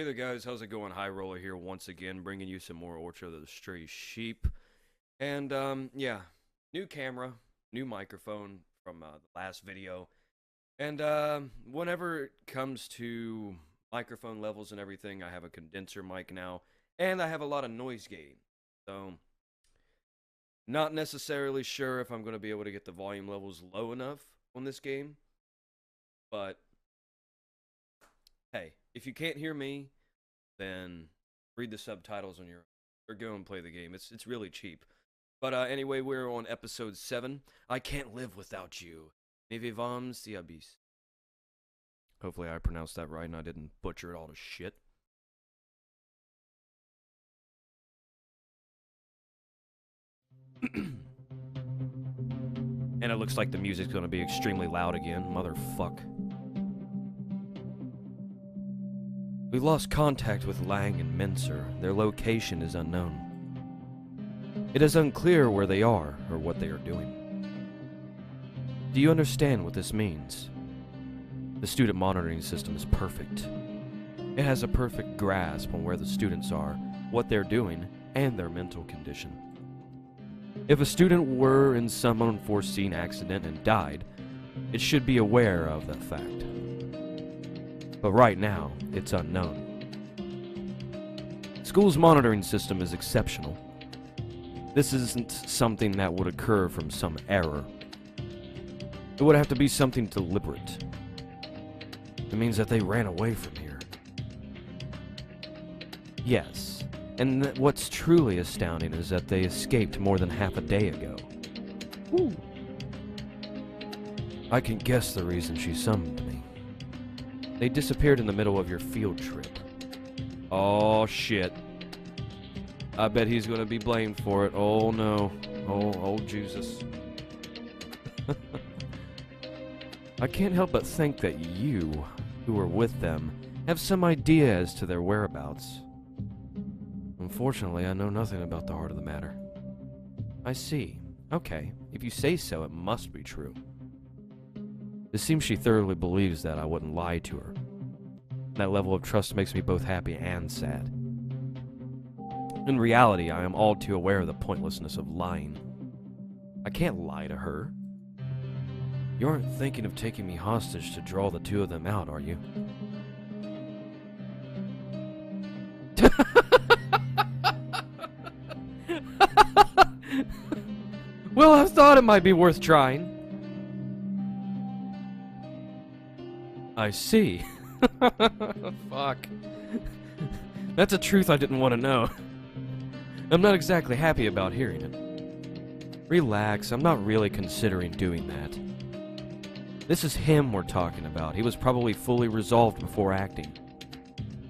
Hey there guys, how's it going? High Roller here once again, bringing you some more Orchard of the Stray Sheep. And, yeah, new camera, new microphone from the last video. And, whenever it comes to microphone levels and everything, I have a condenser mic now. And I have a lot of noise gain. So, not necessarily sure if I'm going to be able to get the volume levels low enough on this game. But, hey, if you can't hear me, then read the subtitles on your own, or go and play the game. It's really cheap. But anyway, we're on episode 7. I can't live without you. Ne vivams the abyss. Hopefully I pronounced that right and I didn't butcher it all to shit. And it looks like the music's gonna be extremely loud again. Motherfuck. We lost contact with Lang and Mincer. Their location is unknown. It is unclear where they are or what they are doing. Do you understand what this means? The student monitoring system is perfect. It has a perfect grasp on where the students are, what they're doing, and their mental condition. If a student were in some unforeseen accident and died, it should be aware of that fact. But right now, it's unknown. School's monitoring system is exceptional. This isn't something that would occur from some error. It would have to be something deliberate. It means that they ran away from here. Yes, and what's truly astounding is that they escaped more than half a day ago. Woo. I can guess the reason she summoned me. They disappeared in the middle of your field trip. Oh, shit. I bet he's gonna be blamed for it. Oh, no. Oh, Jesus. I can't help but think that you, who were with them, have some idea as to their whereabouts. Unfortunately, I know nothing about the heart of the matter. I see. Okay, if you say so, it must be true. It seems she thoroughly believes that I wouldn't lie to her. That level of trust makes me both happy and sad. In reality, I am all too aware of the pointlessness of lying. I can't lie to her. You aren't thinking of taking me hostage to draw the two of them out, are you? Well, I thought it might be worth trying. I see. Fuck. That's a truth I didn't want to know. I'm not exactly happy about hearing it. Relax, I'm not really considering doing that. This is him we're talking about. He was probably fully resolved before acting.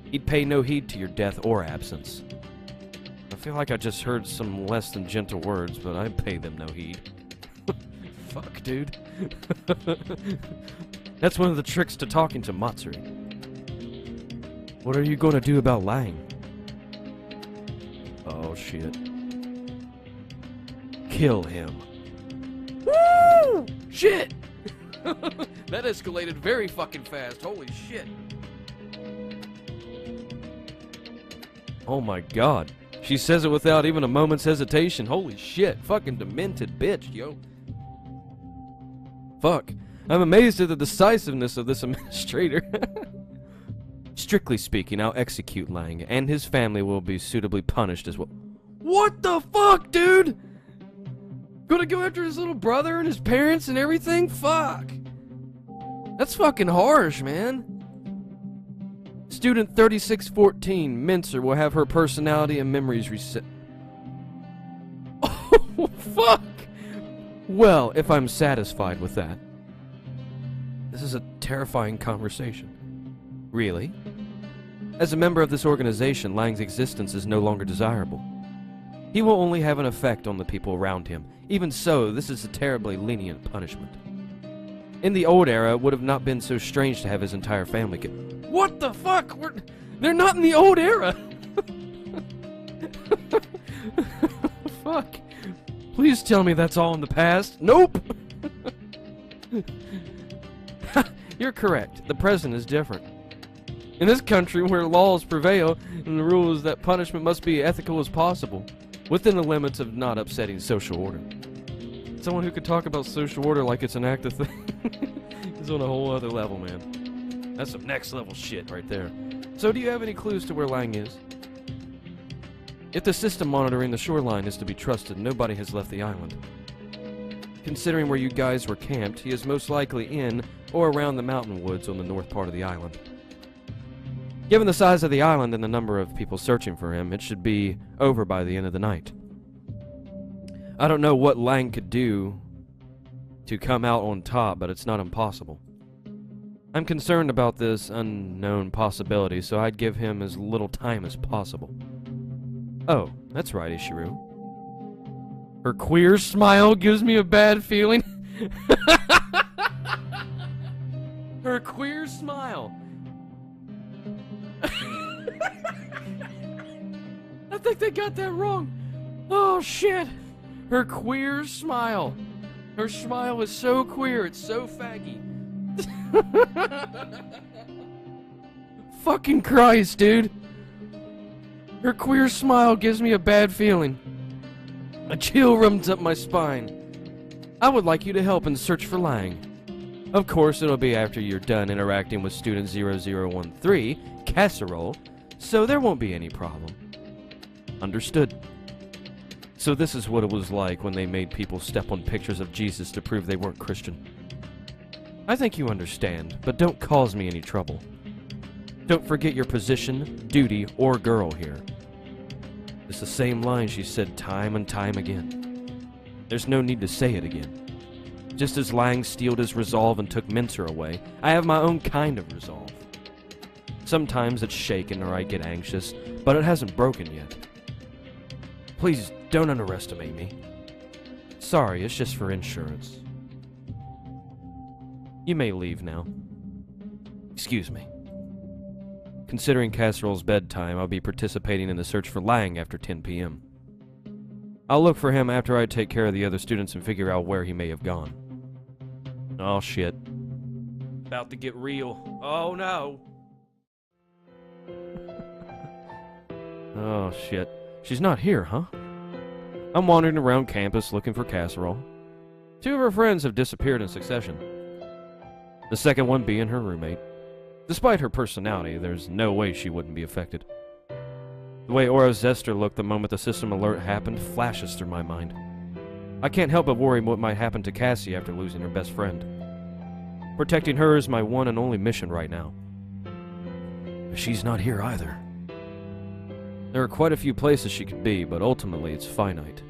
He'd pay no heed to your death or absence. I feel like I just heard some less than gentle words, but I pay them no heed. Fuck, dude. That's one of the tricks to talking to Matsuri. What are you going to do about Lang? Oh, shit. Kill him. Woo! Shit! That escalated very fucking fast. Holy shit. Oh my god. She says it without even a moment's hesitation. Holy shit. Fucking demented bitch, yo. Fuck. I'm amazed at the decisiveness of this administrator. Strictly speaking, I'll execute Lang, and his family will be suitably punished as well. What the fuck, dude? Gonna go after his little brother and his parents and everything? Fuck. That's fucking harsh, man. Student 3614, Mincer, will have her personality and memories reset. Oh, fuck. Well, if I'm satisfied with that. This is a terrifying conversation. Really? As a member of this organization, Lang's existence is no longer desirable. He will only have an effect on the people around him. Even so, this is a terribly lenient punishment. In the old era, it would have not been so strange to have his entire family get— What the fuck? They're not in the old era! Fuck. Please tell me that's all in the past. Nope! You're correct. The present is different. In this country where laws prevail and the rule is that punishment must be ethical as possible, within the limits of not upsetting social order. Someone who could talk about social order like it's an active thing is on a whole other level, man. That's some next level shit right there. So do you have any clues to where Lang is? If the system monitoring the shoreline is to be trusted, nobody has left the island. Considering where you guys were camped, he is most likely in or around the mountain woods on the north part of the island. Given the size of the island and the number of people searching for him, it should be over by the end of the night. I don't know what Lang could do to come out on top, but it's not impossible. I'm concerned about this unknown possibility, so I'd give him as little time as possible. Oh, that's right, Ishiru. Her queer smile gives me a bad feeling. Her queer smile. I think they got that wrong. Oh, shit. Her queer smile. Her smile is so queer, it's so faggy. Fucking Christ, dude. Her queer smile gives me a bad feeling. A chill runs up my spine. I would like you to help and search for Lang. Of course, it'll be after you're done interacting with student 0013, Casserole, so there won't be any problem. Understood. So this is what it was like when they made people step on pictures of Jesus to prove they weren't Christian. I think you understand, but don't cause me any trouble. Don't forget your position, duty, or girl here. It's the same line she said time and time again. There's no need to say it again. Just as Lang steeled his resolve and took Mincer away, I have my own kind of resolve. Sometimes it's shaken or I get anxious, but it hasn't broken yet. Please don't underestimate me. Sorry, it's just for insurance. You may leave now. Excuse me. Considering Casserole's bedtime, I'll be participating in the search for Lang after 10 p.m. I'll look for him after I take care of the other students and figure out where he may have gone. Oh shit. About to get real. Oh no! Oh shit. She's not here, huh? I'm wandering around campus looking for Casserole. Two of her friends have disappeared in succession. The second one being her roommate. Despite her personality, there's no way she wouldn't be affected. The way Aura Zester looked the moment the system alert happened flashes through my mind. I can't help but worry what might happen to Cassie after losing her best friend. Protecting her is my one and only mission right now. She's not here either. There are quite a few places she could be, but ultimately it's finite.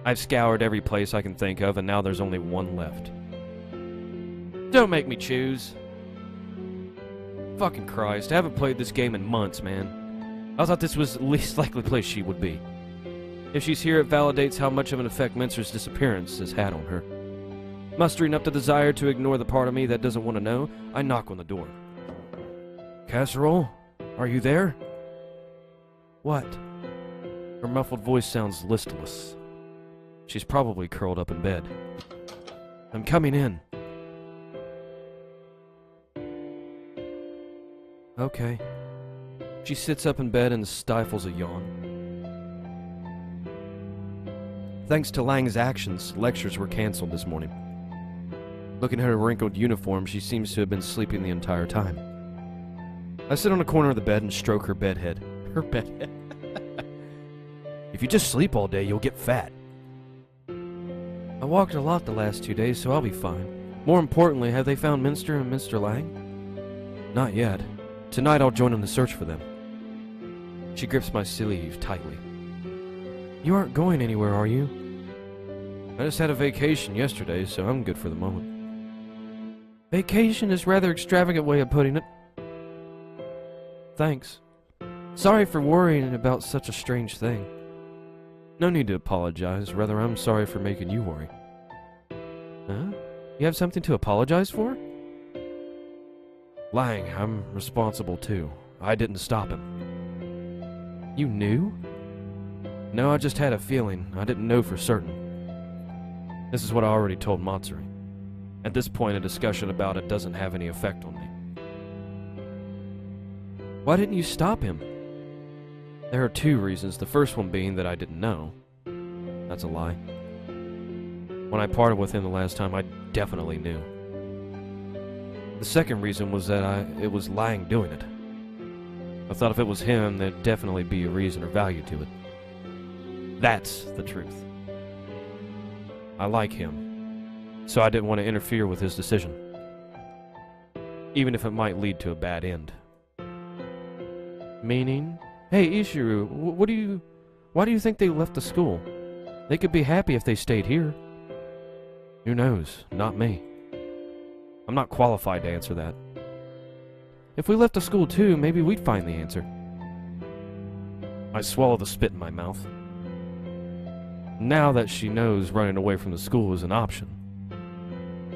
I've scoured every place I can think of, and now there's only one left. Don't make me choose. Fucking Christ, I haven't played this game in months, man. I thought this was the least likely place she would be. If she's here, it validates how much of an effect Mincer's disappearance has had on her. Mustering up the desire to ignore the part of me that doesn't want to know, I knock on the door. Casserole? Are you there? What? Her muffled voice sounds listless. She's probably curled up in bed. I'm coming in. Okay. She sits up in bed and stifles a yawn. Thanks to Lang's actions, lectures were canceled this morning. Looking at her wrinkled uniform, she seems to have been sleeping the entire time. I sit on the corner of the bed and stroke her bedhead. Her bedhead. If you just sleep all day, you'll get fat. I walked a lot the last 2 days, so I'll be fine. More importantly, have they found Minster and Mr. Lang? Not yet. Tonight I'll join in the search for them. She grips my sleeve tightly. You aren't going anywhere, are you? I just had a vacation yesterday, so I'm good for the moment. Vacation is a rather extravagant way of putting it. Thanks. Sorry for worrying about such a strange thing. No need to apologize. Rather, I'm sorry for making you worry. Huh? You have something to apologize for? Lang, I'm responsible too. I didn't stop him. You knew? No, I just had a feeling. I didn't know for certain. This is what I already told Matsuri. At this point, a discussion about it doesn't have any effect on me. Why didn't you stop him? There are two reasons, the first one being that I didn't know. That's a lie. When I parted with him the last time, I definitely knew. The second reason was that it was Lang doing it. I thought if it was him, there'd definitely be a reason or value to it. That's the truth. I like him, so I didn't want to interfere with his decision, even if it might lead to a bad end. Meaning? Hey, Ishiru, why do you think they left the school? They could be happy if they stayed here. Who knows? Not me. I'm not qualified to answer that. If we left the school too, maybe we'd find the answer. I swallow the spit in my mouth. Now that she knows running away from the school is an option,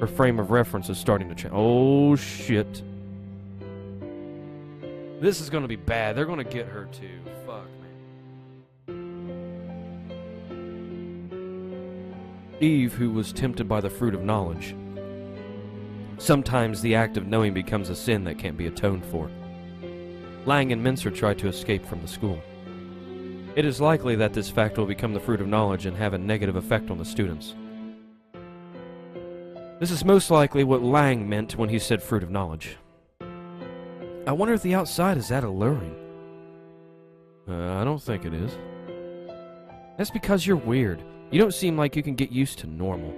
her frame of reference is starting to change. Oh, shit. This is gonna be bad. They're gonna get her too. Fuck, man. Eve, who was tempted by the fruit of knowledge. Sometimes the act of knowing becomes a sin that can't be atoned for. Lang and Mincer tried to escape from the school. It is likely that this fact will become the fruit of knowledge and have a negative effect on the students. This is most likely what Lang meant when he said fruit of knowledge. I wonder if the outside is that alluring. I don't think it is. That's because you're weird. You don't seem like you can get used to normal.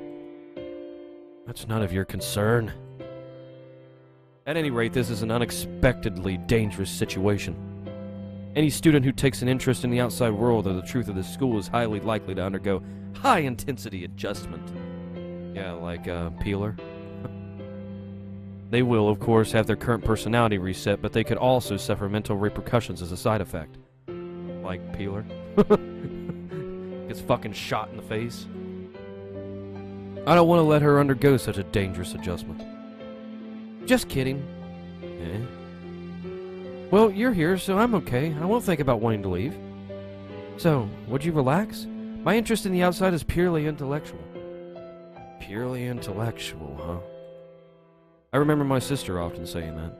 That's none of your concern. At any rate, this is an unexpectedly dangerous situation. Any student who takes an interest in the outside world or the truth of this school is highly likely to undergo high-intensity adjustment. Yeah, like Peeler. They will, of course, have their current personality reset, but they could also suffer mental repercussions as a side effect. Like Peeler. Gets fucking shot in the face. I don't want to let her undergo such a dangerous adjustment. Just kidding. Eh? Well, you're here, so I'm okay. I won't think about wanting to leave. So, would you relax? My interest in the outside is purely intellectual. Purely intellectual, huh? I remember my sister often saying that.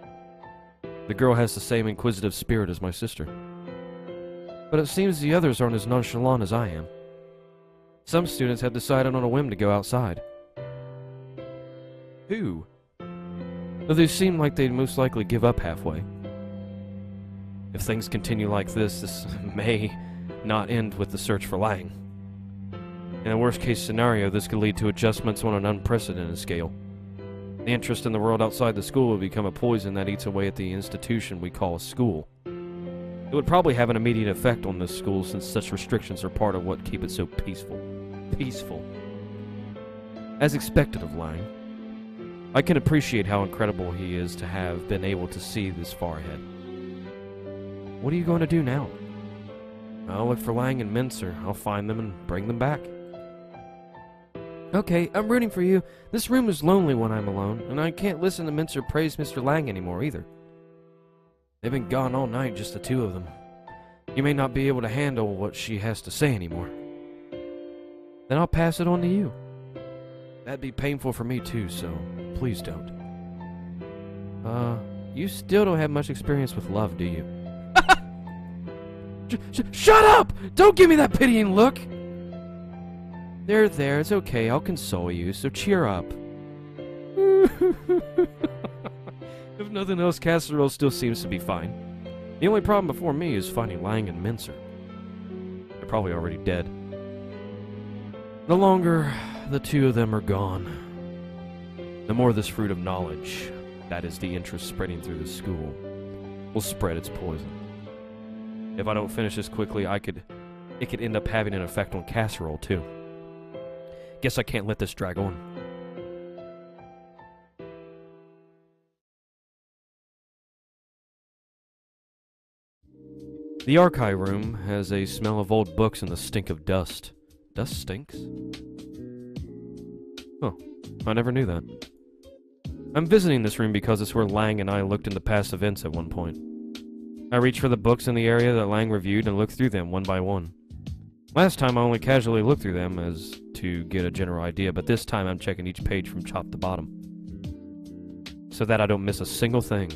The girl has the same inquisitive spirit as my sister. But it seems the others aren't as nonchalant as I am. Some students have decided on a whim to go outside. Who? Though they seem like they'd most likely give up halfway. If things continue like this may not end with the search for Lang. In a worst-case scenario, this could lead to adjustments on an unprecedented scale. The interest in the world outside the school would become a poison that eats away at the institution we call a school. It would probably have an immediate effect on this school since such restrictions are part of what keep it so peaceful. Peaceful. As expected of Lang. I can appreciate how incredible he is to have been able to see this far ahead. What are you going to do now? I'll look for Lang and Mincer. I'll find them and bring them back. Okay, I'm rooting for you. This room is lonely when I'm alone, and I can't listen to Mincer praise Mr. Lang anymore either. They've been gone all night, just the two of them. You may not be able to handle what she has to say anymore. Then I'll pass it on to you. That'd be painful for me too, so please don't. You still don't have much experience with love, do you? Shut up! Don't give me that pitying look! There, it's okay. I'll console you, so cheer up. If nothing else, Casserole still seems to be fine. The only problem before me is finding Lang and Mincer. They're probably already dead. The longer the two of them are gone, the more this fruit of knowledge, that is the interest spreading through the school, will spread its poison. If I don't finish this quickly, it could end up having an effect on Casserole, too. Guess I can't let this drag on. The archive room has a smell of old books and the stink of dust. Dust stinks? Oh, I never knew that. I'm visiting this room because it's where Lang and I looked into past events at one point. I reached for the books in the area that Lang reviewed and looked through them one by one. Last time I only casually looked through them as to get a general idea, but this time I'm checking each page from top to bottom, so that I don't miss a single thing.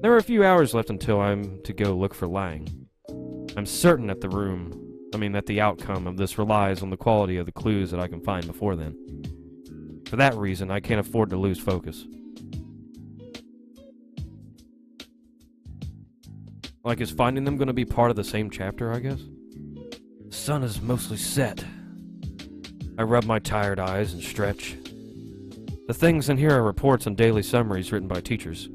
There are a few hours left until I'm to go look for Lang. I'm certain that the outcome of this relies on the quality of the clues that I can find before then. For that reason, I can't afford to lose focus. Like, is finding them going to be part of the same chapter, I guess? The sun is mostly set. I rub my tired eyes and stretch. The things in here are reports and daily summaries written by teachers.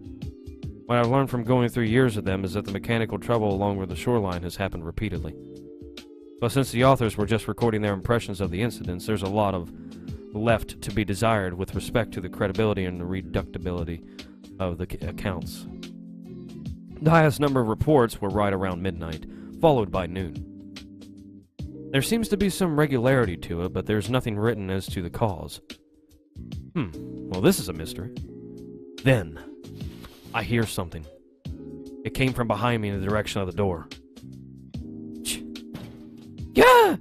What I've learned from going through years of them is that the mechanical trouble along the shoreline has happened repeatedly. But since the authors were just recording their impressions of the incidents, there's a lot of left to be desired with respect to the credibility and the reductibility of the accounts. The highest number of reports were right around midnight, followed by noon. There seems to be some regularity to it, but there's nothing written as to the cause. Well, this is a mystery. Then, I hear something. It came from behind me in the direction of the door. Yeah!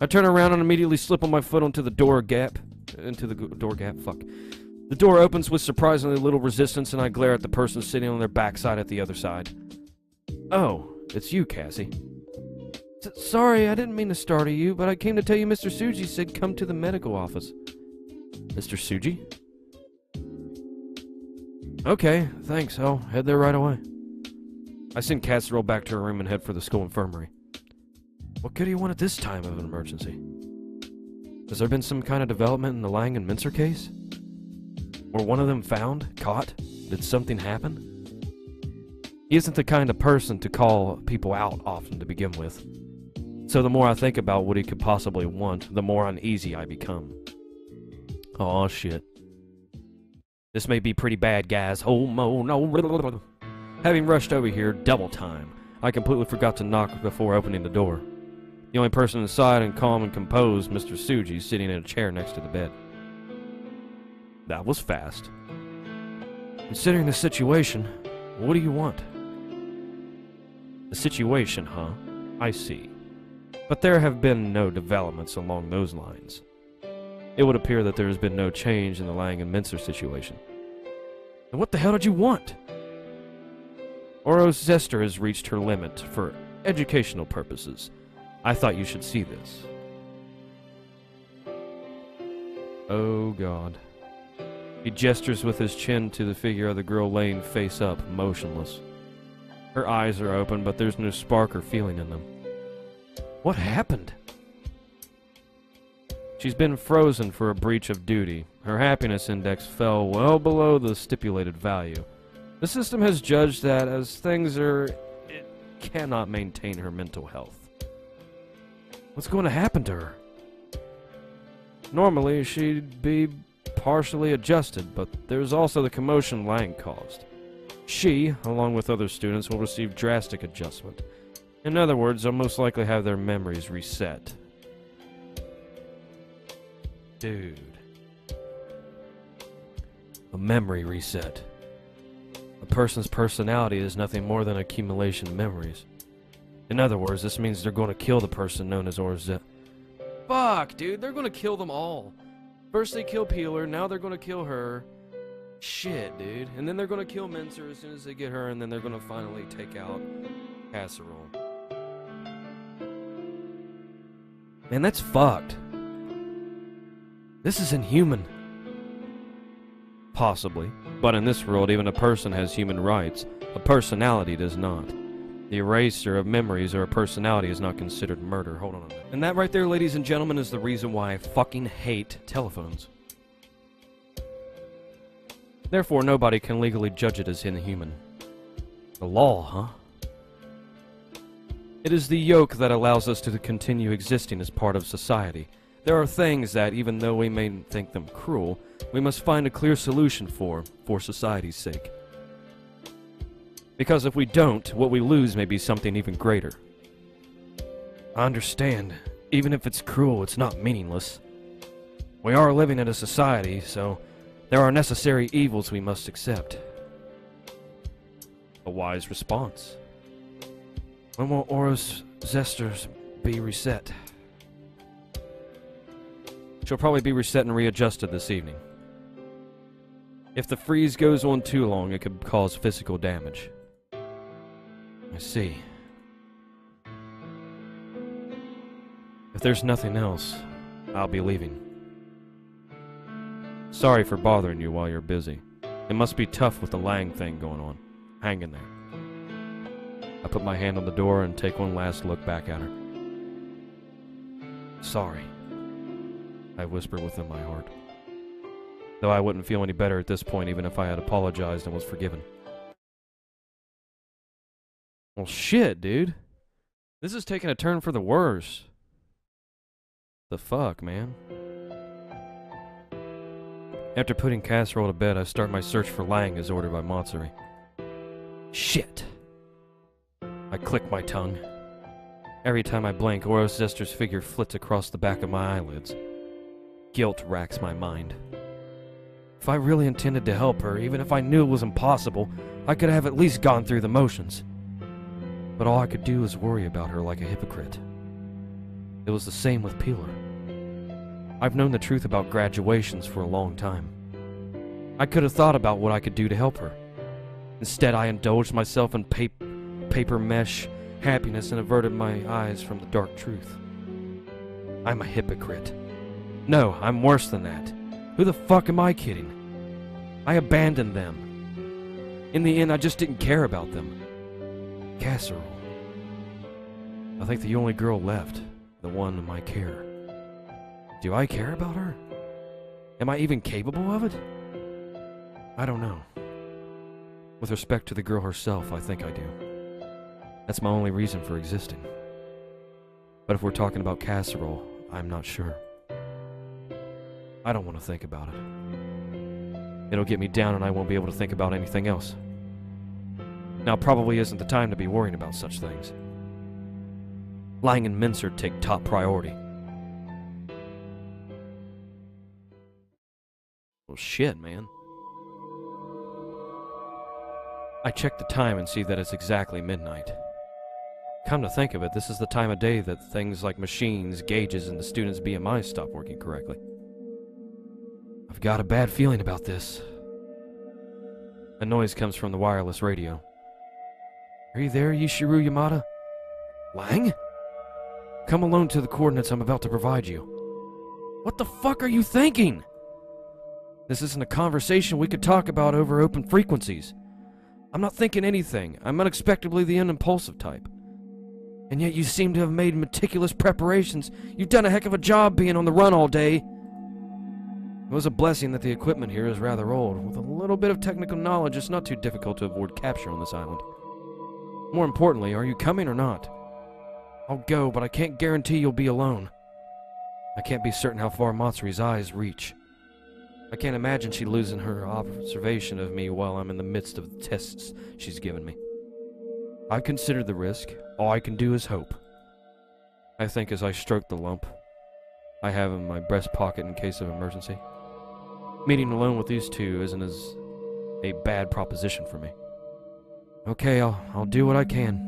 I turn around and immediately slip on my foot onto the door gap. Fuck. The door opens with surprisingly little resistance, and I glare at the person sitting on their backside at the other side. Oh, it's you, Cassie. Sorry, I didn't mean to startle you, but I came to tell you Mr. Suji said come to the medical office. Mr. Suji? Okay, thanks. I'll head there right away. I send Casserole back to her room and head for the school infirmary. What could he want at this time of an emergency? Has there been some kind of development in the Lang and Mincer case? Were one of them found? Caught? Did something happen? He isn't the kind of person to call people out often to begin with. So the more I think about what he could possibly want, the more uneasy I become. Aw, shit. This may be pretty bad, guys. Oh, no. Having rushed over here double time, I completely forgot to knock before opening the door. The only person inside and calm and composed, Mr. Suji, sitting in a chair next to the bed. That was fast. Considering the situation, what do you want? The situation, huh? I see. But there have been no developments along those lines. It would appear that there has been no change in the Lang and Mincer situation. And what the hell did you want? Oro's zester has reached her limit for educational purposes. I thought you should see this. Oh, God. He gestures with his chin to the figure of the girl laying face up, motionless. Her eyes are open, but there's no spark or feeling in them. What happened? She's been frozen for a breach of duty. Her happiness index fell well below the stipulated value. The system has judged that as things are, it cannot maintain her mental health. What's going to happen to her? Normally, she'd be partially adjusted, but there's also the commotion Lang caused. She, along with other students, will receive drastic adjustment. In other words, they'll most likely have their memories reset. Dude. A memory reset. A person's personality is nothing more than accumulation of memories. In other words, this means they're going to kill the person known as Orza. Fuck, dude, they're going to kill them all. First they kill Peeler, now they're going to kill her. Shit, dude. And then they're going to kill Mincer as soon as they get her, and then they're going to finally take out Casserole. Man, that's fucked. This is inhuman. Possibly. But in this world, even a person has human rights. A personality does not. The eraser of memories or a personality is not considered murder. Hold on a minute. And that right there, ladies and gentlemen, is the reason why I fucking hate telephones. Therefore, nobody can legally judge it as inhuman. The law, huh? It is the yoke that allows us to continue existing as part of society. There are things that, even though we may think them cruel, we must find a clear solution for society's sake. Because if we don't, what we lose may be something even greater. I understand. Even if it's cruel, it's not meaningless. We are living in a society, so there are necessary evils we must accept. A wise response. When will Oro's zesters be reset? She'll probably be reset and readjusted this evening. If the freeze goes on too long, it could cause physical damage. I see. If there's nothing else, I'll be leaving. Sorry for bothering you while you're busy. It must be tough with the Lang thing going on. Hang in there. I put my hand on the door and take one last look back at her. Sorry, I whisper within my heart. Though I wouldn't feel any better at this point even if I had apologized and was forgiven. Well, shit, dude. This is taking a turn for the worse. The fuck, man? After putting Casserole to bed, I start my search for Lang as ordered by Matsuri. Shit. I click my tongue. Every time I blink, Oro's sister's figure flits across the back of my eyelids. Guilt racks my mind. If I really intended to help her, even if I knew it was impossible, I could have at least gone through the motions. But all I could do was worry about her like a hypocrite. It was the same with Peeler. I've known the truth about graduations for a long time. I could have thought about what I could do to help her. Instead, I indulged myself in paper mesh happiness and averted my eyes from the dark truth. I'm a hypocrite. No, I'm worse than that. Who the fuck am I kidding? I abandoned them. In the end, I just didn't care about them. Casserole. I think the only girl left, the one in my care. Do I care about her? Am I even capable of it? I don't know. With respect to the girl herself, I think I do. That's my only reason for existing. But if we're talking about Casserole, I'm not sure. I don't want to think about it. It'll get me down and I won't be able to think about anything else. Now probably isn't the time to be worrying about such things. Lang and Mincer take top priority. Well, shit, man. I check the time and see that it's exactly midnight. Come to think of it, this is the time of day that things like machines, gauges, and the students' BMI stop working correctly. I've got a bad feeling about this. A noise comes from the wireless radio. Are you there, Yishiru Yamada? Lang? Come alone to the coordinates I'm about to provide you. What the fuck are you thinking? This isn't a conversation we could talk about over open frequencies. I'm not thinking anything. I'm unexpectedly the unimpulsive type. And yet you seem to have made meticulous preparations. You've done a heck of a job being on the run all day. It was a blessing that the equipment here is rather old. With a little bit of technical knowledge, it's not too difficult to avoid capture on this island. More importantly, are you coming or not? I'll go, but I can't guarantee you'll be alone. I can't be certain how far Matsuri's eyes reach. I can't imagine she losing her observation of me while I'm in the midst of the tests she's given me. I've considered the risk. All I can do is hope. I think as I stroke the lump I have in my breast pocket in case of emergency. Meeting alone with these two isn't as a bad proposition for me. Okay, I'll do what I can.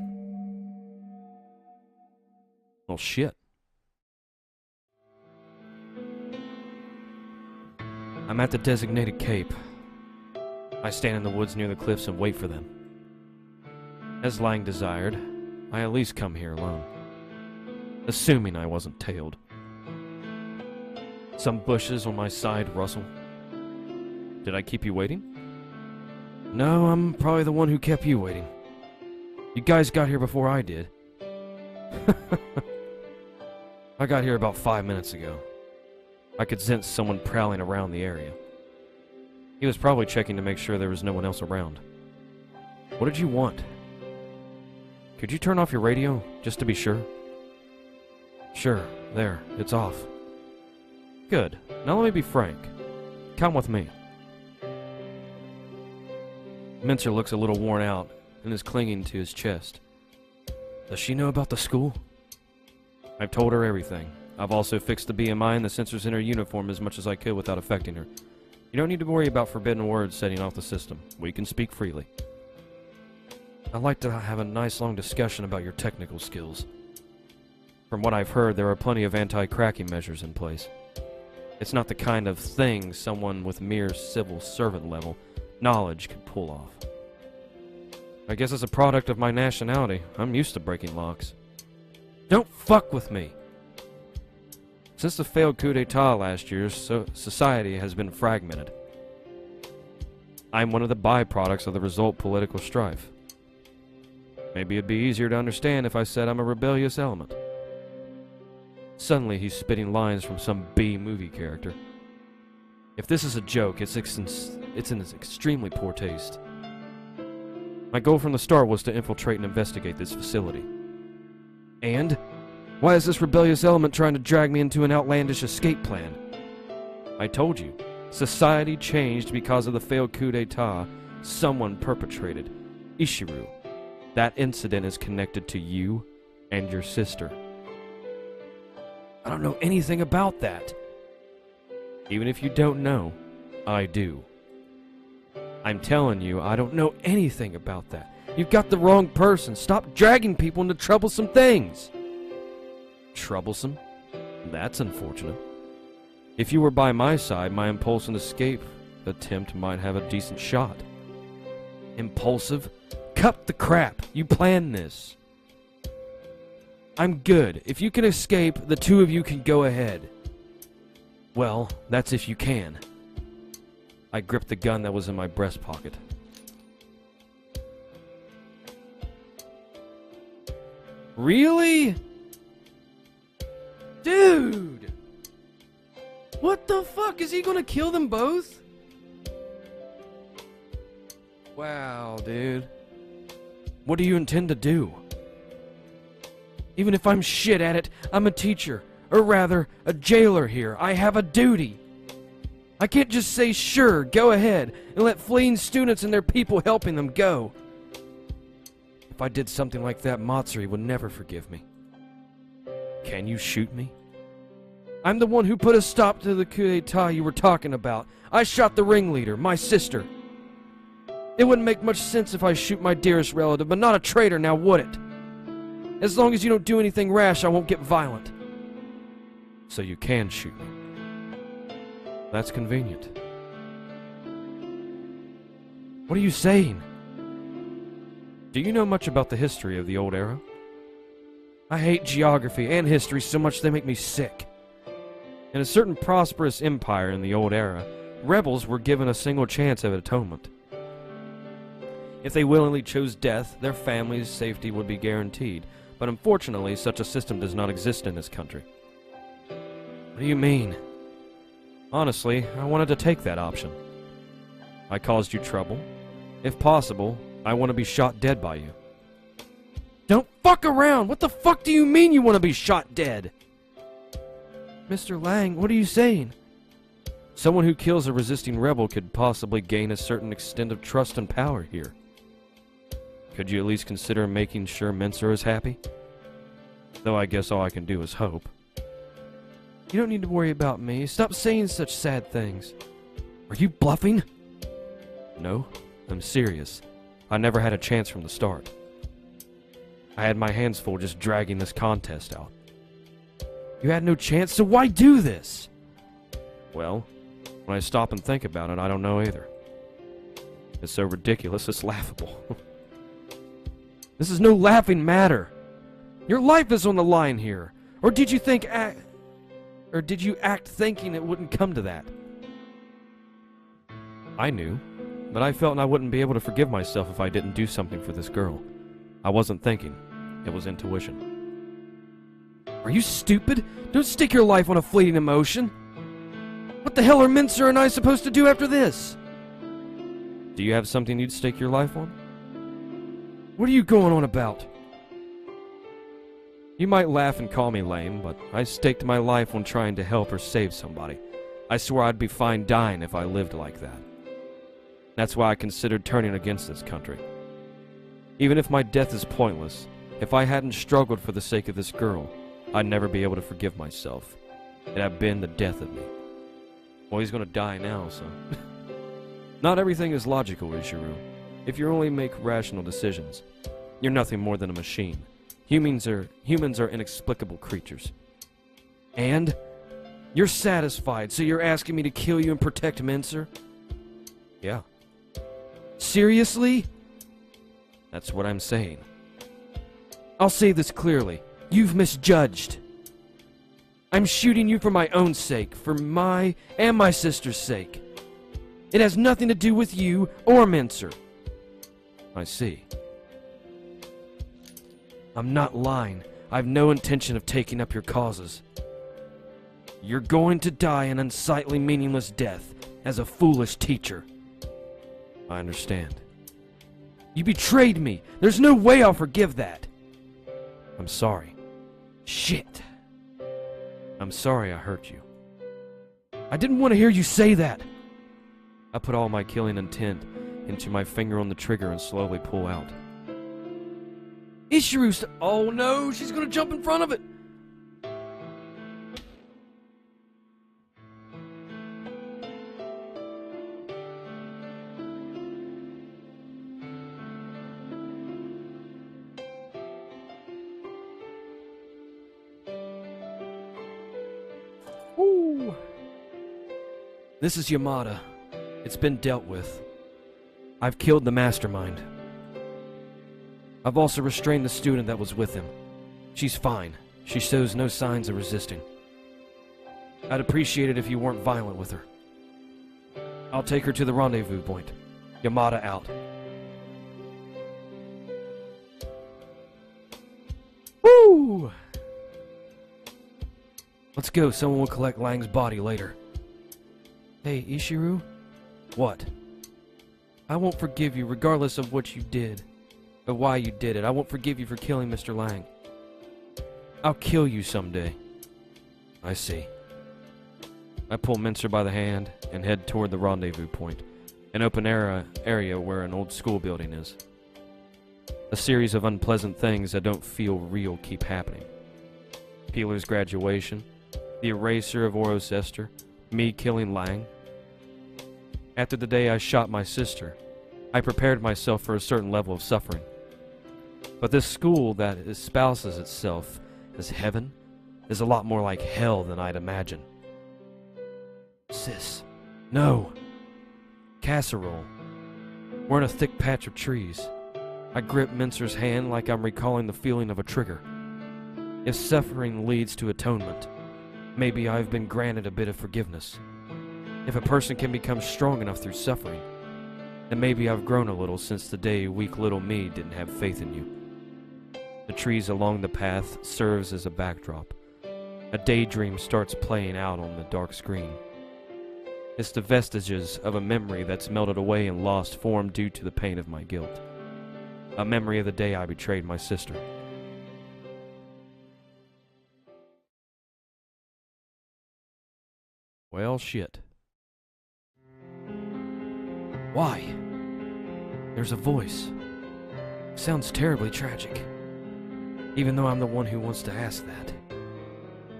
Well, shit. I'm at the designated cape. I stand in the woods near the cliffs and wait for them. As Lang desired, I at least come here alone. Assuming I wasn't tailed. Some bushes on my side rustle. Did I keep you waiting? No, I'm probably the one who kept you waiting. You guys got here before I did. I got here about 5 minutes ago. I could sense someone prowling around the area. He was probably checking to make sure there was no one else around. What did you want? Could you turn off your radio, just to be sure? Sure, there, it's off. Good. Now let me be frank. Come with me. Mincer looks a little worn out and is clinging to his chest. Does she know about the school? I've told her everything. I've also fixed the BMI and the sensors in her uniform as much as I could without affecting her. You don't need to worry about forbidden words setting off the system. We can speak freely. I'd like to have a nice long discussion about your technical skills. From what I've heard, there are plenty of anti-cracking measures in place. It's not the kind of thing someone with mere civil servant level knowledge could pull off. I guess it's a product of my nationality. I'm used to breaking locks. Don't fuck with me! Since the failed coup d'etat last year, society has been fragmented. I'm one of the byproducts of the result political strife. Maybe it'd be easier to understand if I said I'm a rebellious element. Suddenly he's spitting lines from some B-movie character. If this is a joke, it's in extremely poor taste. My goal from the start was to infiltrate and investigate this facility. And? Why is this rebellious element trying to drag me into an outlandish escape plan? I told you, society changed because of the failed coup d'etat someone perpetrated. Ishiru. That incident is connected to you and your sister. I don't know anything about that. Even if you don't know, I do. I'm telling you, I don't know anything about that. You've got the wrong person. Stop dragging people into troublesome things. Troublesome? That's unfortunate. If you were by my side, my impulsive escape attempt might have a decent shot. Impulsive? Cut the crap. You planned this. I'm good. If you can escape, the two of you can go ahead. Well, that's if you can. I gripped the gun that was in my breast pocket. Really? Dude! What the fuck? Is he gonna kill them both? Wow, dude. What do you intend to do? Even if I'm shit at it, I'm a teacher. Or rather, a jailer here. I have a duty. I can't just say, sure, go ahead, and let fleeing students and their people helping them go. If I did something like that, Matsuri would never forgive me. Can you shoot me? I'm the one who put a stop to the coup d'etat you were talking about. I shot the ringleader, my sister. It wouldn't make much sense if I shoot my dearest relative, but not a traitor, now would it? As long as you don't do anything rash, I won't get violent. So you can shoot me. That's convenient. What are you saying? Do you know much about the history of the old era? I hate geography and history so much they make me sick. In a certain prosperous empire in the old era, rebels were given a single chance of atonement. If they willingly chose death, their family's safety would be guaranteed, but unfortunately such a system does not exist in this country. What do you mean? Honestly, I wanted to take that option. I caused you trouble. If possible, I want to be shot dead by you. Don't fuck around! What the fuck do you mean you want to be shot dead? Mr. Lang, what are you saying? Someone who kills a resisting rebel could possibly gain a certain extent of trust and power here. Could you at least consider making sure Mensur is happy? Though I guess all I can do is hope. You don't need to worry about me. Stop saying such sad things. Are you bluffing? No, I'm serious. I never had a chance from the start. I had my hands full just dragging this contest out. You had no chance, so why do this? Well, when I stop and think about it, I don't know either. It's so ridiculous, it's laughable. This is no laughing matter. Your life is on the line here. Or did you act thinking it wouldn't come to that? I knew, but I felt I wouldn't be able to forgive myself if I didn't do something for this girl. I wasn't thinking. It was intuition. Are you stupid? Don't stake your life on a fleeting emotion. What the hell are Mensur and I supposed to do after this? Do you have something you'd stake your life on? What are you going on about? You might laugh and call me lame, but I staked my life on trying to help or save somebody. I swore I'd be fine dying if I lived like that. That's why I considered turning against this country. Even if my death is pointless, if I hadn't struggled for the sake of this girl, I'd never be able to forgive myself. It'd have been the death of me. Well, he's gonna die now, so... Not everything is logical, Ishiru. If you only make rational decisions, you're nothing more than a machine. Humans are inexplicable creatures. And? You're satisfied, so you're asking me to kill you and protect Mensur? Yeah. Seriously? That's what I'm saying. I'll say this clearly. You've misjudged. I'm shooting you for my own sake, for my and my sister's sake. It has nothing to do with you or Mincer. I see. I'm not lying. I've no intention of taking up your causes. You're going to die an unsightly, meaningless death as a foolish teacher. I understand. You betrayed me. There's no way I'll forgive that. I'm sorry. Shit. I'm sorry I hurt you. I didn't want to hear you say that. I put all my killing intent into my finger on the trigger and slowly pull out. Ishiru, oh no, she's gonna jump in front of it. Woo. This is Yamada. It's been dealt with. I've killed the mastermind. I've also restrained the student that was with him. She's fine. She shows no signs of resisting. I'd appreciate it if you weren't violent with her. I'll take her to the rendezvous point. Yamada out. Woo! Let's go. Someone will collect Lang's body later. Hey, Ishiru? What? I won't forgive you regardless of what you did. Or why you did it. I won't forgive you for killing Mr. Lang. I'll kill you someday. I see. I pull Mincer by the hand and head toward the rendezvous point, an open area where an old school building is. A series of unpleasant things that don't feel real keep happening. Peeler's graduation, the eraser of Oro's Esther, me killing Lang. After the day I shot my sister, I prepared myself for a certain level of suffering. But this school that espouses itself as heaven is a lot more like hell than I'd imagine. Sis. No. Casserole. We're in a thick patch of trees. I grip Mincer's hand like I'm recalling the feeling of a trigger. If suffering leads to atonement, maybe I've been granted a bit of forgiveness. If a person can become strong enough through suffering, then maybe I've grown a little since the day weak little me didn't have faith in you. The trees along the path serves as a backdrop. A daydream starts playing out on the dark screen. It's the vestiges of a memory that's melted away and lost form due to the pain of my guilt. A memory of the day I betrayed my sister. Well, shit. Why? There's a voice. Sounds terribly tragic. Even though I'm the one who wants to ask that.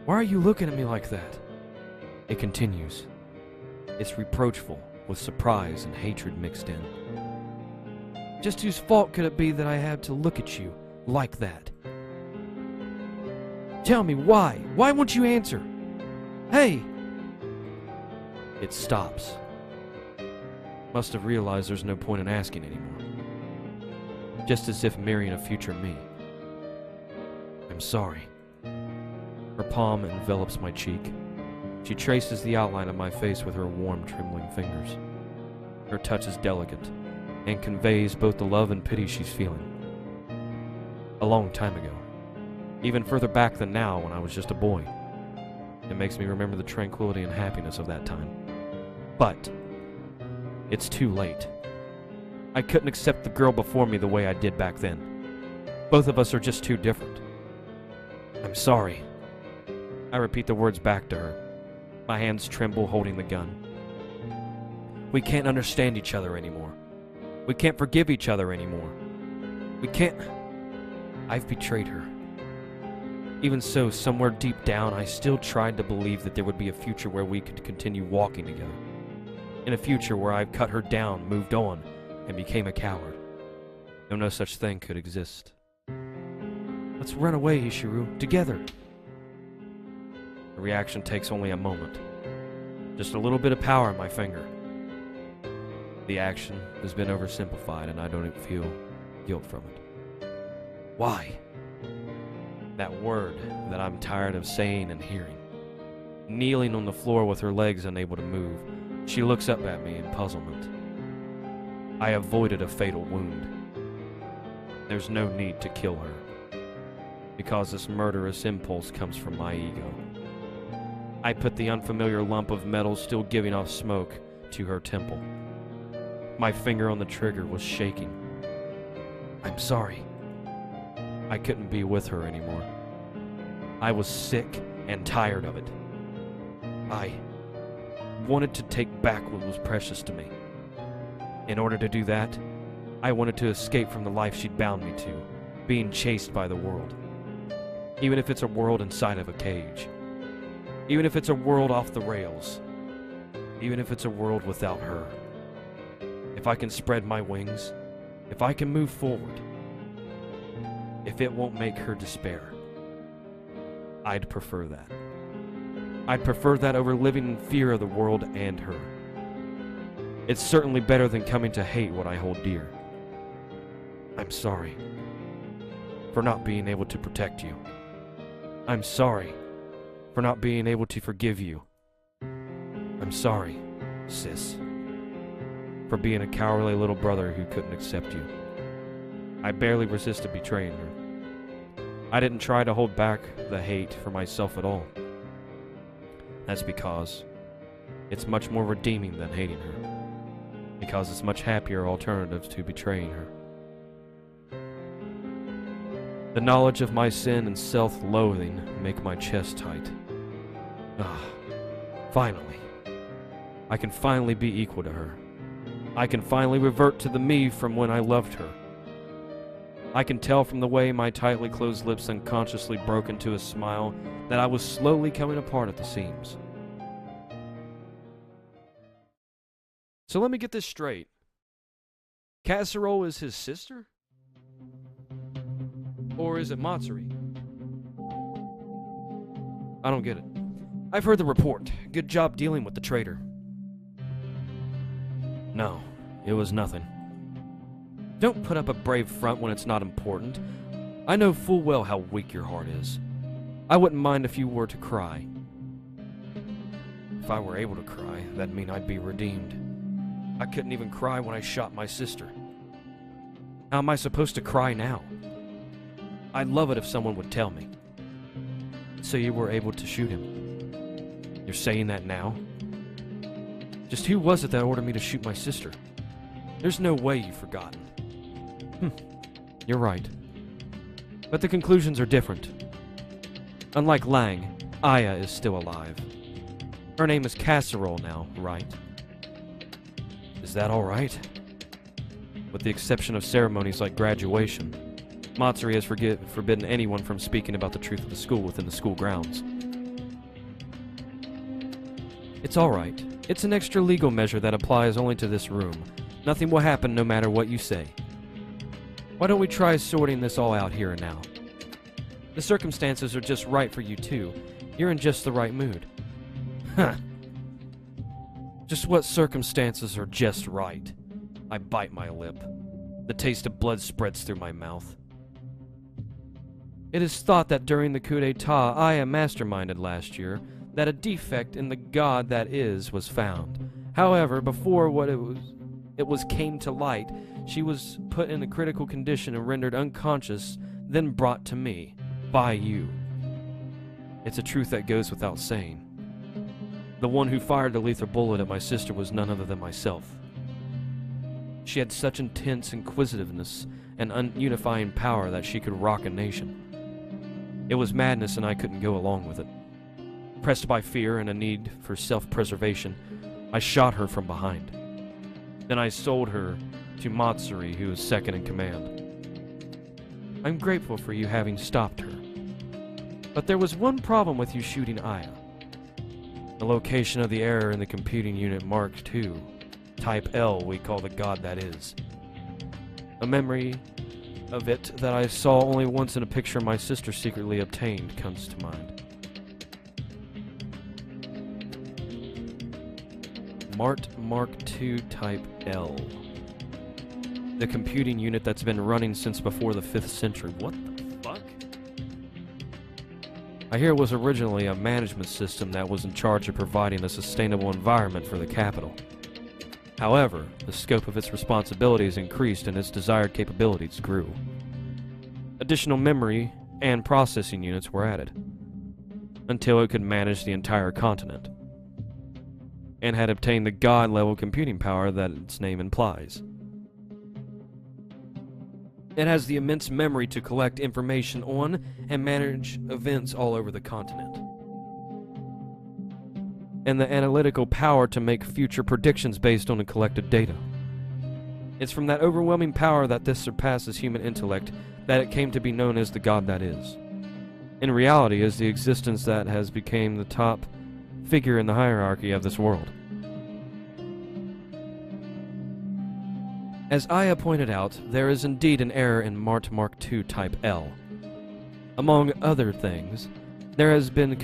Why are you looking at me like that? It continues. It's reproachful, with surprise and hatred mixed in. Just whose fault could it be that I had to look at you like that? Tell me why? Why won't you answer? Hey! It stops. Must have realized there's no point in asking anymore. Just as if mirroring a future me. I'm sorry. Her palm envelops my cheek. She traces the outline of my face with her warm, trembling fingers. Her touch is delicate, and conveys both the love and pity she's feeling. A long time ago. Even further back than now, when I was just a boy. It makes me remember the tranquility and happiness of that time. But it's too late. I couldn't accept the girl before me the way I did back then. Both of us are just too different. I'm sorry. I repeat the words back to her. My hands tremble holding the gun. We can't understand each other anymore. We can't forgive each other anymore. We can't... I've betrayed her. Even so, somewhere deep down, I still tried to believe that there would be a future where we could continue walking together. In a future where I've cut her down, moved on, and became a coward. Though no such thing could exist. Let's run away, Ishiru, together. The reaction takes only a moment. Just a little bit of power in my finger. The action has been oversimplified, and I don't feel guilt from it. Why? That word that I'm tired of saying and hearing. Kneeling on the floor with her legs unable to move, she looks up at me in puzzlement. I avoided a fatal wound. There's no need to kill her, because this murderous impulse comes from my ego. I put the unfamiliar lump of metal still giving off smoke to her temple. My finger on the trigger was shaking. I'm sorry. I couldn't be with her anymore. I was sick and tired of it. I wanted to take back what was precious to me. In order to do that, I wanted to escape from the life she'd bound me to, being chased by the world. Even if it's a world inside of a cage. Even if it's a world off the rails. Even if it's a world without her. If I can spread my wings, if I can move forward, if it won't make her despair, I'd prefer that. I'd prefer that over living in fear of the world and her. It's certainly better than coming to hate what I hold dear. I'm sorry for not being able to protect you. I'm sorry for not being able to forgive you. I'm sorry, sis, for being a cowardly little brother who couldn't accept you. I barely resisted betraying her. I didn't try to hold back the hate for myself at all. That's because it's much more redeeming than hating her. Because it's much happier alternatives to betraying her. The knowledge of my sin and self-loathing make my chest tight. Finally. I can finally be equal to her. I can finally revert to the me from when I loved her. I can tell from the way my tightly closed lips unconsciously broke into a smile that I was slowly coming apart at the seams. So let me get this straight. Casserole is his sister? Or is it Matsuri? I don't get it. I've heard the report. Good job dealing with the traitor. No, it was nothing. Don't put up a brave front when it's not important. I know full well how weak your heart is. I wouldn't mind if you were to cry. If I were able to cry, that'd mean I'd be redeemed. I couldn't even cry when I shot my sister. How am I supposed to cry now? I'd love it if someone would tell me. So you were able to shoot him. You're saying that now? Just who was it that ordered me to shoot my sister? There's no way you've forgotten. You're right. But the conclusions are different. Unlike Lang, Aya is still alive. Her name is Casserole now, right? Is that all right? With the exception of ceremonies like graduation, Matsuri has forbidden anyone from speaking about the truth of the school within the school grounds. It's all right. It's an extra legal measure that applies only to this room. Nothing will happen no matter what you say. Why don't we try sorting this all out here and now? The circumstances are just right for you two. You're in just the right mood. Huh. Just what circumstances are just right? I bite my lip. The taste of blood spreads through my mouth. It is thought that during the coup d'etat Aya masterminded last year, that a defect in the god that is was found. However, before it was came to light, she was put in a critical condition and rendered unconscious, then brought to me, by you. It's a truth that goes without saying. The one who fired the lethal bullet at my sister was none other than myself. She had such intense inquisitiveness and unifying power that she could rock a nation. It was madness and I couldn't go along with it. Pressed by fear and a need for self-preservation, I shot her from behind. Then I sold her to Matsuri, who was second in command. I'm grateful for you having stopped her. But there was one problem with you shooting Aya. The location of the error in the computing unit Mark II, Type L we call the god that is. A memory of it that I saw only once in a picture my sister secretly obtained comes to mind. Mark II Type L. The computing unit that's been running since before the 5th century. What the fuck? I hear it was originally a management system that was in charge of providing a sustainable environment for the capital. However, the scope of its responsibilities increased and its desired capabilities grew. Additional memory and processing units were added, until it could manage the entire continent, and had obtained the god-level computing power that its name implies. It has the immense memory to collect information on and manage events all over the continent, and the analytical power to make future predictions based on the collected data. It's from that overwhelming power that this surpasses human intellect that it came to be known as the God that is. In reality, is the existence that has become the top figure in the hierarchy of this world. As Aya pointed out, there is indeed an error in Mart Mark II Type L. Among other things, there has been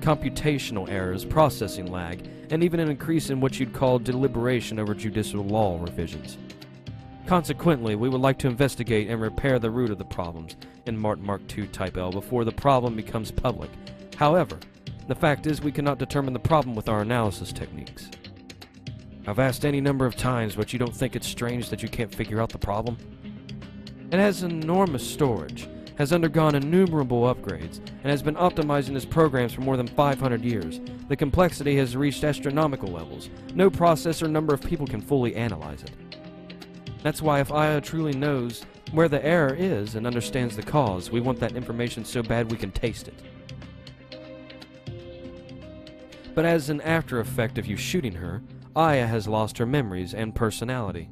computational errors, processing lag, and even an increase in what you'd call deliberation over judicial law revisions. Consequently, we would like to investigate and repair the root of the problems in Mart Mark II Type L before the problem becomes public. However, the fact is we cannot determine the problem with our analysis techniques. I've asked any number of times, but you don't think it's strange that you can't figure out the problem? It has enormous storage, has undergone innumerable upgrades, and has been optimizing its programs for more than 500 years. The complexity has reached astronomical levels. No processor number of people can fully analyze it. That's why if Aya truly knows where the error is and understands the cause, we want that information so bad we can taste it. But as an after effect of you shooting her, Aya has lost her memories and personality.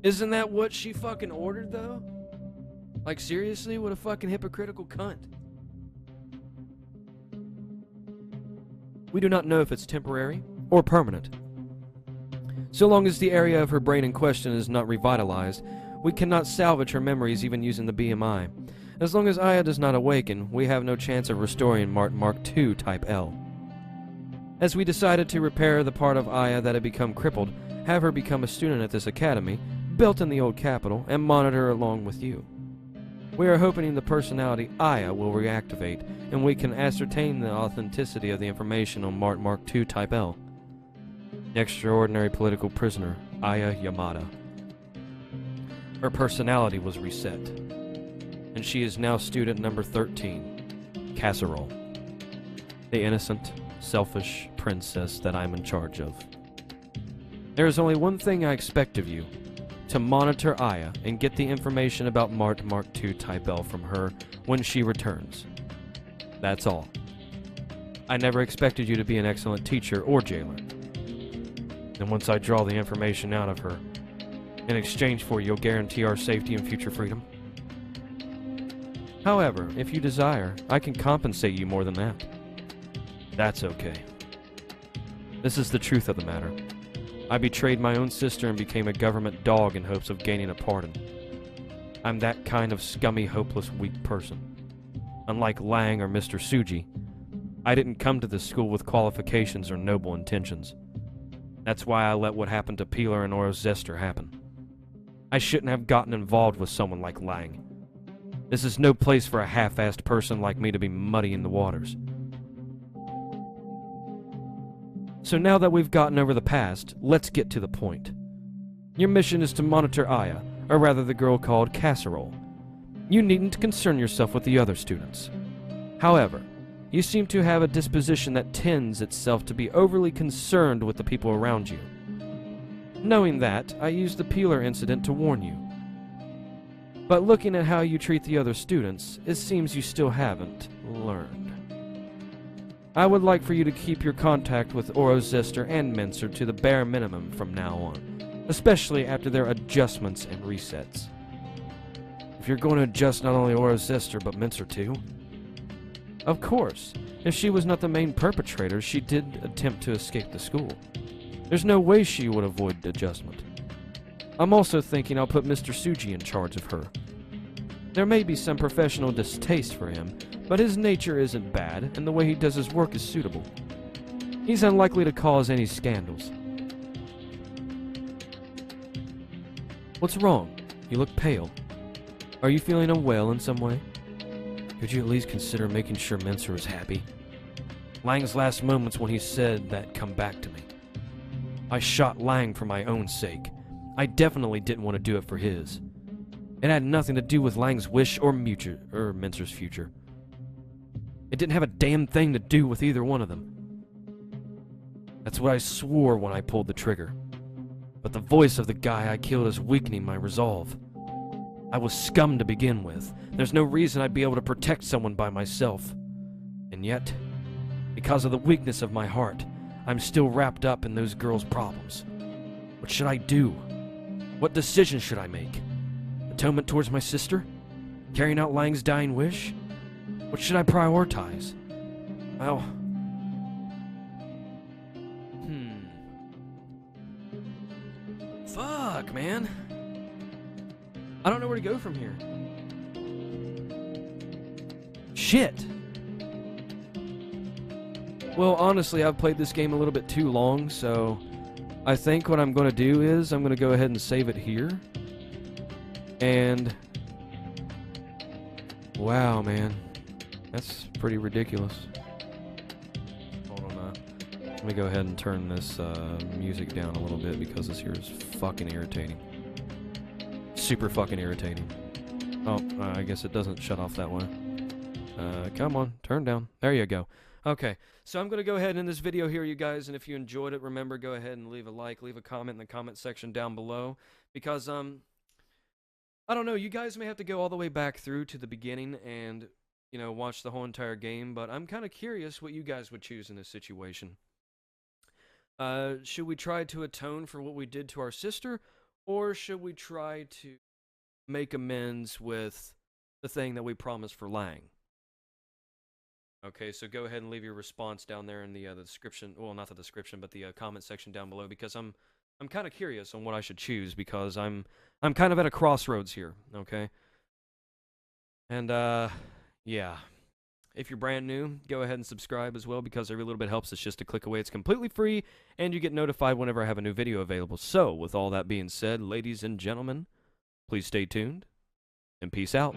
Isn't that what she fucking ordered, though? Like, seriously? What a fucking hypocritical cunt. We do not know if it's temporary or permanent. So long as the area of her brain in question is not revitalized, we cannot salvage her memories even using the BMI. As long as Aya does not awaken, we have no chance of restoring Mart Mark II Type L. As we decided to repair the part of Aya that had become crippled, have her become a student at this academy, built in the old capital, and monitor along with you. We are hoping the personality Aya will reactivate, and we can ascertain the authenticity of the information on Mart Mark II Type L. Extraordinary political prisoner, Aya Yamada. Her personality was reset, and she is now student number 13, Casserole, the innocent, selfish princess that I'm in charge of. There is only one thing I expect of you: to monitor Aya and get the information about Mart Mark II Type L from her when she returns. That's all. I never expected you to be an excellent teacher or jailer. And once I draw the information out of her, in exchange for you'll guarantee our safety and future freedom. However, if you desire, I can compensate you more than that. That's okay. This is the truth of the matter. I betrayed my own sister and became a government dog in hopes of gaining a pardon. I'm that kind of scummy, hopeless, weak person. Unlike Lang or Mr. Suji, I didn't come to this school with qualifications or noble intentions. That's why I let what happened to Peeler and Orozester happen. I shouldn't have gotten involved with someone like Lang. This is no place for a half-assed person like me to be muddying the waters. So now that we've gotten over the past, let's get to the point. Your mission is to monitor Aya, or rather the girl called Casserole. You needn't concern yourself with the other students. However, you seem to have a disposition that tends itself to be overly concerned with the people around you. Knowing that, I used the Peeler incident to warn you. But looking at how you treat the other students, it seems you still haven't learned. I would like for you to keep your contact with Orozester and Mincer to the bare minimum from now on, especially after their adjustments and resets. If you're going to adjust not only Orozester but Mincer too? Of course, if she was not the main perpetrator, she did attempt to escape the school. There's no way she would avoid adjustment. I'm also thinking I'll put Mr. Suji in charge of her. There may be some professional distaste for him, but his nature isn't bad, and the way he does his work is suitable. He's unlikely to cause any scandals. What's wrong? You look pale. Are you feeling unwell in some way? Could you at least consider making sure Mincer is happy? Lang's last moments when he said that come back to me. I shot Lang for my own sake. I definitely didn't want to do it for his. It had nothing to do with Lang's wish or Mincer's future. It didn't have a damn thing to do with either one of them. That's what I swore when I pulled the trigger. But the voice of the guy I killed is weakening my resolve. I was scum to begin with. There's no reason I'd be able to protect someone by myself. And yet, because of the weakness of my heart, I'm still wrapped up in those girls' problems. What should I do? What decision should I make? Atonement towards my sister? Carrying out Lang's dying wish? What should I prioritize? Well... Fuck, man. I don't know where to go from here. Shit. Well, honestly, I've played this game a little bit too long, so I think what I'm going to do is I'm going to go ahead and save it here. And... wow, man. That's pretty ridiculous. Hold on, let me go ahead and turn this music down a little bit because this here is fucking irritating. Super fucking irritating. Oh, I guess it doesn't shut off that way. Come on, turn down. There you go. Okay, so I'm going to go ahead and end this video here, you guys, and if you enjoyed it, remember, go ahead and leave a like, leave a comment in the comment section down below, because, I don't know, you guys may have to go all the way back through to the beginning and, you know, watch the whole entire game, but I'm kind of curious what you guys would choose in this situation. Should we try to atone for what we did to our sister, or should we try to make amends with the thing that we promised for Lang? Okay, so go ahead and leave your response down there in the description. Well, not the description, but the comment section down below, because I'm kind of curious on what I should choose, because I'm kind of at a crossroads here. Okay, and yeah, if you're brand new, go ahead and subscribe as well, because every little bit helps. It's just a click away. It's completely free, and you get notified whenever I have a new video available. So, with all that being said, ladies and gentlemen, please stay tuned, and peace out.